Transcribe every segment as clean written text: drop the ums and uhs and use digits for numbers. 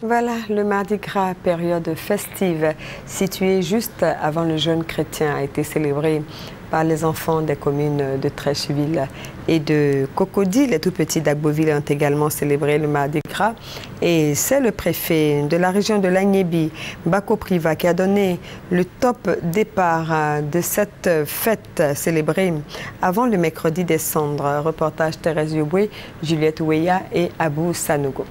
Voilà, le Mardi Gras, période festive, située juste avant le jeûne chrétien, a été célébré par les enfants des communes de Trècheville et de Cocody. Les tout-petits d'Agboville ont également célébré le Mardi Gras. Et c'est le préfet de la région de l'Agnébi, Bako Priva, qui a donné le top départ de cette fête célébrée avant le mercredi des cendres. Reportage Thérèse Yoboué, Juliette Ouéa et Abou Sanogo.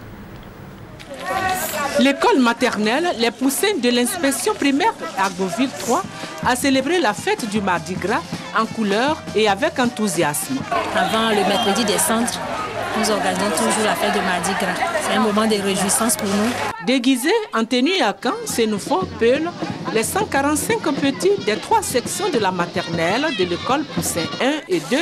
L'école maternelle Les Poussins de l'inspection primaire Agboville 3 a célébré la fête du Mardi Gras en couleur et avec enthousiasme. Avant le mercredi des cendres, nous organisons toujours la fête de Mardi Gras. C'est un moment de réjouissance pour nous. Déguisés en tenue à Caen, Sénoufo, Peul, les 145 petits des 3 sections de la maternelle de l'école Poussin 1 et 2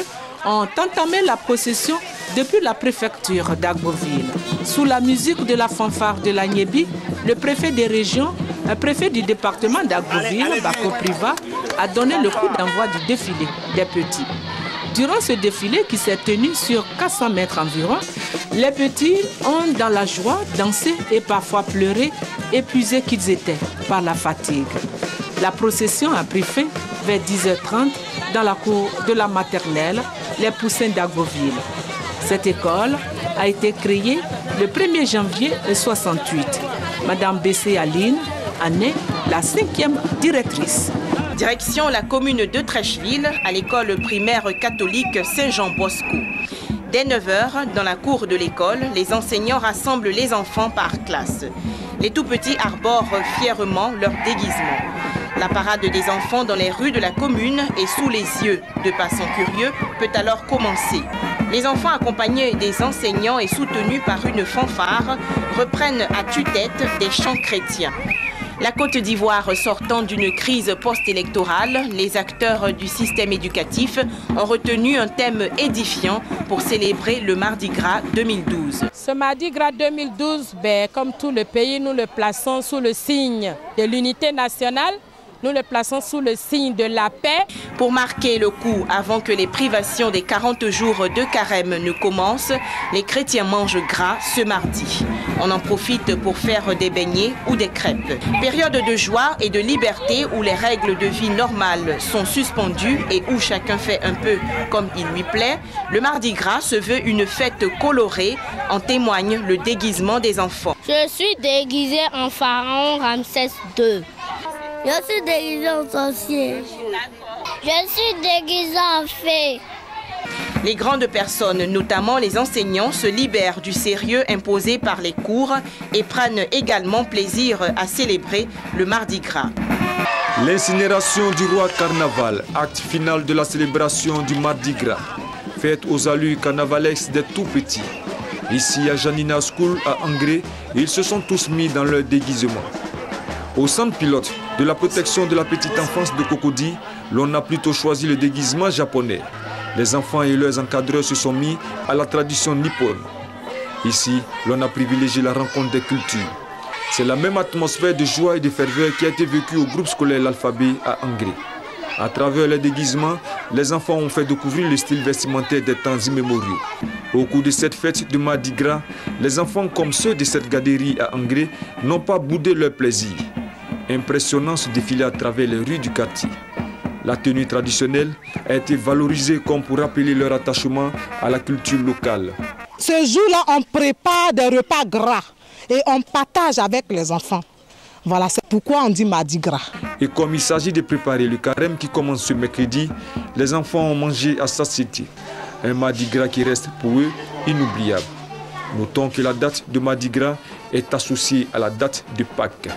ont entamé la procession depuis la préfecture d'Agboville. Sous la musique de la fanfare de l'Agnébi, le préfet des régions, le préfet du département d'Agboville, Bako Priva, a donné le coup d'envoi du défilé des petits. Durant ce défilé qui s'est tenu sur 400 mètres environ, les petits ont dans la joie dansé et parfois pleuré, épuisés qu'ils étaient par la fatigue. La procession a pris fin vers 10h30 dans la cour de la maternelle Les Poussins d'Agboville. Cette école a été créée le 1er janvier 1968. Madame Bessé Aline en est la 5e directrice. Direction la commune de Trècheville, à l'école primaire catholique Saint-Jean-Bosco. Dès 9h, dans la cour de l'école, les enseignants rassemblent les enfants par classe. Les tout-petits arborent fièrement leur déguisement. La parade des enfants dans les rues de la commune et sous les yeux de passants curieux peut alors commencer. Les enfants accompagnés des enseignants et soutenus par une fanfare reprennent à tue-tête des chants chrétiens. La Côte d'Ivoire sortant d'une crise post-électorale, les acteurs du système éducatif ont retenu un thème édifiant pour célébrer le Mardi Gras 2012. Ce Mardi Gras 2012, comme tout le pays, nous le plaçons sous le signe de l'unité nationale. Nous le plaçons sous le signe de la paix. Pour marquer le coup avant que les privations des 40 jours de carême ne commencent, les chrétiens mangent gras ce mardi. On en profite pour faire des beignets ou des crêpes. Période de joie et de liberté où les règles de vie normales sont suspendues et où chacun fait un peu comme il lui plaît, le Mardi Gras se veut une fête colorée, en témoigne le déguisement des enfants. Je suis déguisée en pharaon Ramsès II. Je suis déguisée en sorcier. Je suis déguisée en fée. Les grandes personnes, notamment les enseignants, se libèrent du sérieux imposé par les cours et prennent également plaisir à célébrer le Mardi Gras. L'incinération du roi carnaval, acte final de la célébration du Mardi Gras, fête aux allures carnavalesques des tout-petits. Ici à Janina School à Angré, ils se sont tous mis dans leur déguisement. Au centre pilote de la protection de la petite enfance de Cocody, l'on a plutôt choisi le déguisement japonais. Les enfants et leurs encadreurs se sont mis à la tradition nippone. Ici, l'on a privilégié la rencontre des cultures. C'est la même atmosphère de joie et de ferveur qui a été vécue au groupe scolaire L'Alphabet à Angré. À travers les déguisements, les enfants ont fait découvrir le style vestimentaire des temps immémoriaux. Au cours de cette fête de Mardi Gras, les enfants comme ceux de cette garderie à Angré n'ont pas boudé leur plaisir. Impressionnant ce défilé à travers les rues du quartier. La tenue traditionnelle a été valorisée comme pour rappeler leur attachement à la culture locale. Ce jour-là, on prépare des repas gras et on partage avec les enfants. Voilà, c'est pourquoi on dit Mardi Gras. Et comme il s'agit de préparer le carême qui commence ce mercredi, les enfants ont mangé à satiété. Un Mardi Gras qui reste pour eux inoubliable. Notons que la date de Mardi Gras est associée à la date de Pâques.